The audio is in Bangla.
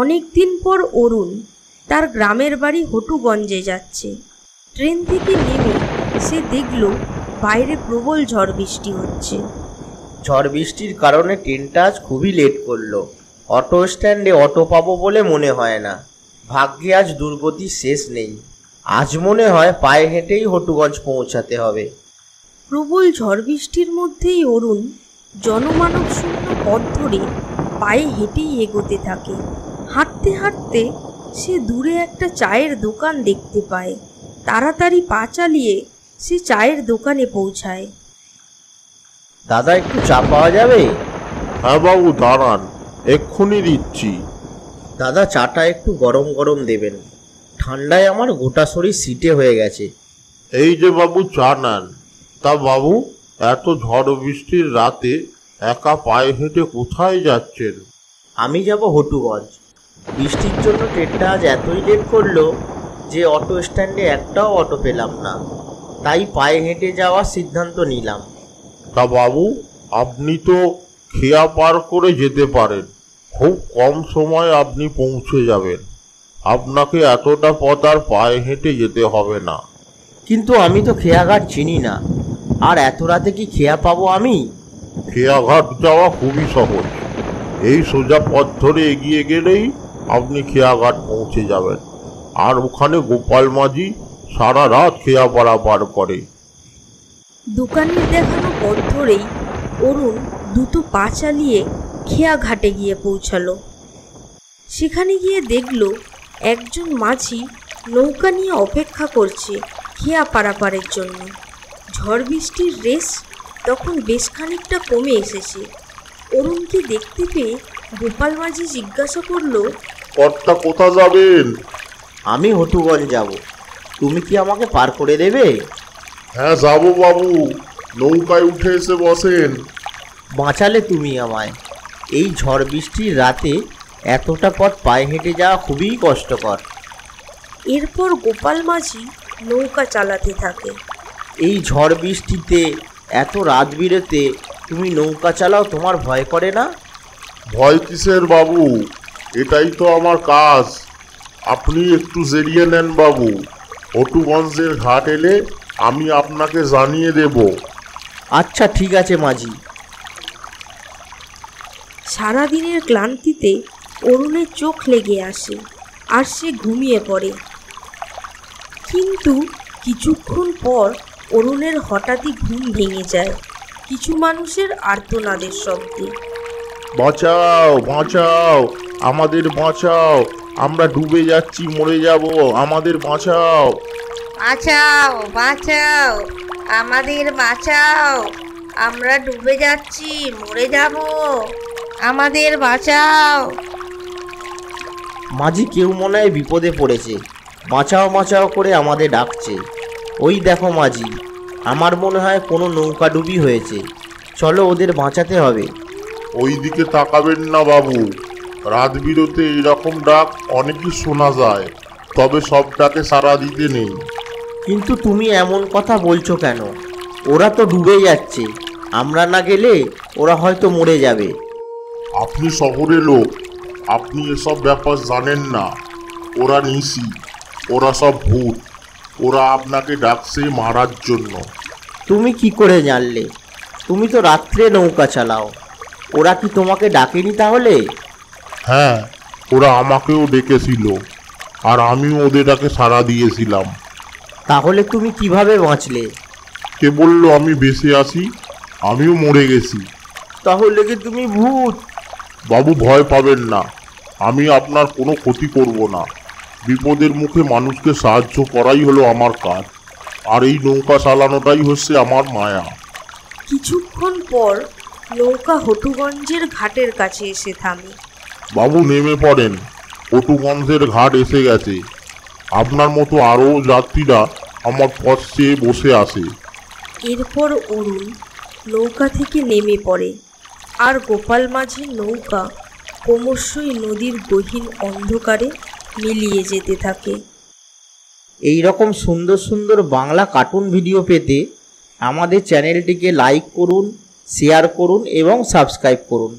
অনেক দিন পর অরুণ তার গ্রামের বাড়ি হটুগঞ্জে যাচ্ছে। ট্রেন থেকে নেমে সে দেখল বাইরে প্রবল ঝড় বৃষ্টি হচ্ছে। ঝড় বৃষ্টির কারণে ট্রেনটা আজ খুবই লেট করলো। অটো স্ট্যান্ডে অটো পাবো বলে মনে হয় না। ভাগ্যে আজ দুর্গতির শেষ নেই। আজ মনে হয় পায়ে হেঁটেই হটুগঞ্জ পৌঁছাতে হবে। প্রবল ঝড় বৃষ্টির মধ্যেই অরুণ জনমানব শূন্য পথ ধরে পায়ে হেঁটেই এগোতে থাকে। হাঁটতে হাঁটতে সে দূরে একটা চায়ের দোকান দেখতে পায়। তাড়াতাড়ি পা চালিয়ে সে চায়ের দোকানে পৌঁছায়। দাদা, একটু চা পাওয়া যাবে? হ্যাঁ বাবু, দাঁড়ান, এক্ষুনি দিচ্ছি। দাদা, চাটা একটু গরম গরম দেবেন। ঠান্ডায় আমার গোটা শরীর সিটে হয়ে গেছে। এই যে বাবু, চা নেন। তা বাবু, এত ঝড় বৃষ্টির রাতে একা পায়ে হেঁটে কোথায় যাচ্ছেন? আমি যাব হটুগঞ্জ। বৃষ্টির জন্য ট্রেনটা আজ এতই লেট করলো যে অটো স্ট্যান্ডে একটাও অটো পেলাম না। তাই পায়ে হেঁটে যাওয়ার সিদ্ধান্ত নিলাম। তা বাবু, আপনি তো খেয়া পার করে যেতে পারেন। খুব কম সময় আপনি পৌঁছে যাবেন। আপনাকে এতটা পথ আর পায়ে হেঁটে যেতে হবে না। কিন্তু আমি তো খেয়াঘাট চিনি না, আর এত রাতে কি খেয়া পাবো আমি? খেয়াঘাট যাওয়া খুবই সহজ। এই সোজা পথ ধরে এগিয়ে গেলেই আপনি খেয়াঘাট পৌঁছে যাবেন। আর ওখানে গোপাল মাঝি সারা রাত খেয়া পারাপার করে। দোকানের দেখানো পথ ধরেই অরুণ দ্রুত পা চালিয়ে খেয়াঘাটে গিয়ে পৌঁছালো। সেখানে গিয়ে দেখল একজন মাঝি নৌকা নিয়ে অপেক্ষা করছে খেয়া পারাপারের জন্য। ঝড় বৃষ্টির রেশ তখন বেশ খানিকটা কমে এসেছে। অরুণকে দেখতে পেয়ে গোপাল মাঝি জিজ্ঞাসা করলো, কর্তা কোথা যাবেন? আমি হটুগঞ্জ যাব। তুমি কি আমাকে পার করে দেবে? হ্যাঁ যাবো বাবু, নৌকায় উঠে এসে বসেন। বাঁচালে তুমি আমায়। এই ঝড় বৃষ্টির রাতে এতটা পথ পায়ে হেঁটে যাওয়া খুবই কষ্টকর। এরপর গোপাল মাঝি নৌকা চালাতে থাকে। এই ঝড় বৃষ্টিতে এত রাত বিরেতে তুমি নৌকা চালাও, তোমার ভয় করে না? ভয় কিসের বাবু, এটাই তো আমার কাজ। আপনি একটু জেরিয়ে নেন বাবু। হটুগঞ্জের ঘাট এলে আমি আপনাকে জানিয়ে দেব। আচ্ছা ঠিক আছে মাঝি। সারাদিনের ক্লান্তিতে অরুণের চোখ লেগে আসে আর সে ঘুমিয়ে পড়ে। কিন্তু কিছুক্ষণ পর অরুণের হঠাৎই ঘুম ভেঙে যায় কিছু মানুষের আর্তনাদের শব্দে। বাঁচাও বাঁচাও, আমাদের বাঁচাও, আমরা ডুবে যাচ্ছি, মরে যাব, আমাদের বাঁচাও। বাঁচাও বাঁচাও, আমাদের বাঁচাও, আমরা ডুবে যাচ্ছি, মরে যাব, আমাদের বাঁচাও। মাঝি কেউ মনে হয় বিপদে পড়েছে, বাঁচাও বাঁচাও করে আমাদের ডাকছে। ওই দেখো মাঝি, আমার মনে হয় কোনো নৌকা ডুবি হয়েছে। চলো ওদের বাঁচাতে হবে। ওই দিকে তাকাবেন না বাবু। রাত বিরতে এরকম ডাক অনেকই শোনা যায়, তবে সব ডাকে সাড়া দিতে নেই। কিন্তু তুমি এমন কথা বলছো কেন? ওরা তো ডুবে যাচ্ছে, আমরা না গেলে ওরা হয়তো মরে যাবে। আপনি শহরের লোক, আপনি এসব ব্যাপার জানেন না। ওরা নিশি, ওরা সব ভূত। ওরা আপনাকে ডাকছে মারার জন্য। তুমি কি করে জানলে? তুমি তো রাত্রে নৌকা চালাও। ওরা কি তোমাকে ডাকেনি তাহলে? হ্যাঁ, ওরা আমাকেও ডেকেছিল, আর আমিও ওদের ডাকে সাড়া দিয়েছিলাম। তাহলে তুমি কিভাবে বাঁচলে? কে বলল আমি বেঁচে আছি? আমিও মরে গেছি। তাহলে কি তুমি ভূত? বাবু, ভয় পাবেন না, আমি আপনার কোনো ক্ষতি করব না। বিপদের মুখে মানুষকে সাহায্য করাই হলো আমার কাজ, আর এই নৌকা চালানোটাই হচ্ছে আমার মায়া। কিছুক্ষণ পর নৌকা হটুগঞ্জের ঘাটের কাছে এসে থামে। বাবু নেমে পড়েন, হটুগঞ্জের ঘাট এসে গেছে। আপনার মতো আরও যাত্রীরা আমার পথ চেয়ে বসে আছে। এরপর অরুণ নৌকা থেকে নেমে পড়ে, আর গোপাল মাঝির নৌকা ক্রমশই নদীর গহীন অন্ধকারে মিলিয়ে যেতে থাকে। এই রকম সুন্দর সুন্দর বাংলা কার্টুন ভিডিও পেতে আমাদের চ্যানেলটিকে লাইক করুন, শেয়ার করুন এবং সাবস্ক্রাইব করুন।